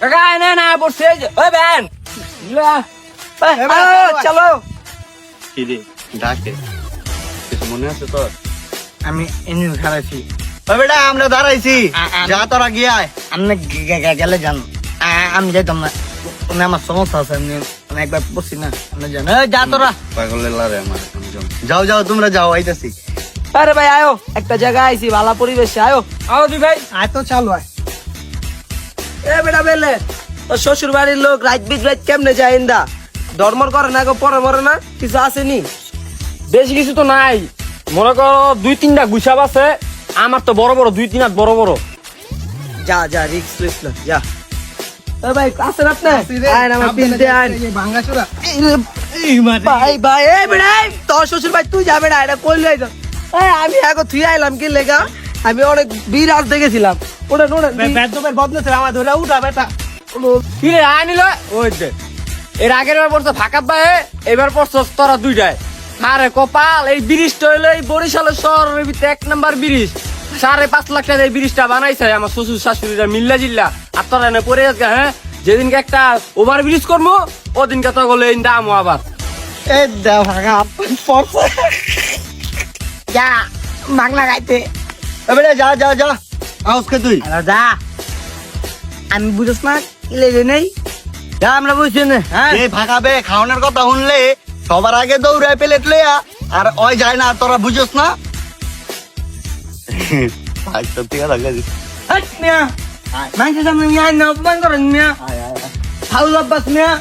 কাকা এনে না বসে ওই ব্যান চলো কি রে ডাকে কিছু মনে আছে তোর? আমি ইঞ্জিন খারাইছি। ওই বেটা আমরা দাঁড়াইছি, যা তোরা গিয়ে আয়। আপনি গেলে যান, আমি যাইতাম না। মানে আমার সমস্যা আছে, আমি একবার বসি না, আপনি যান। যা তোরা। পাগলের লারে আমার যাও যাও তোমরা যাও, আইতাছি। আরে ভাই আয়ো, একটা জায়গা আইছি ভালো পরিবেশে আয়ো আও দি ভাই আয় তো চালু আয়। এ বেটা বেলে ও শ্বশুর বাড়ির লোক রাত বিট রাত কেমনে যায় ইন্দা ধর্মর করে না গো পরে মরে না কিছু আসেনি বেশি কিছু তো নাই মনে করো 2-3টা গুছাব আছে আমার তো বড় বড় 2-3 হাত বড় বড় যা যা রিক্স লিস না যা এ ভাই আসেন আপনি আইন আমার পিনতে আইন ভাঙ্গাচোরা। ভাই ভাই এ বেটা তোর শ্বশুর ভাই তুই যাবে না এটা কইলে আইছ আমি আগে থুই আইলাম কি লেগা আমি অনেক বিরাজ দেখেছিলাম ওটা নোড়ে বেদবের বদলে আমার ধরে উঠা বেটা। কি রে আনিল ওই দে এর আগের বার পড়তো ফাঁকা পায়ে এবার পড়ছস তোরা দুইটায় আরে কপাল এই ব্রিজটা হইলো এই বরিশালের শহরের ভিতরে 1 নাম্বার ব্রিজ 5.5 লাখ টাকা এই ব্রিজটা বানাইছে আমার শ্বশুর শাশুড়িরা মিল্লা জিল্লা আর তোরা এনে পড়ে যাচ্ছে হ্যাঁ যেদিনকে একটা ওভার ব্রিজ করবো ওদিনকে তো গেলো এই দাম আবার এ দা ভাঙা পড়ছে। যা বাংলা গাইতে। এ বেটা যা যা যা আউসকে তুই যা, আমি বুঝছ না কি লেগে নেই। যা আমরা বুঝছি না। হ্যাঁ এই ভাগাবে খাওয়ানোর কথা শুনলে সবার আগে দৌড়ায় প্লেট লইয়া আর ওই যায় না, তোরা বুঝছ না? সত্যি কথা কইছিস। হাট মিয়া, মানুষের সামনে মিয়া না অপমান করেন মিয়া। ভালো লাভ মিয়া।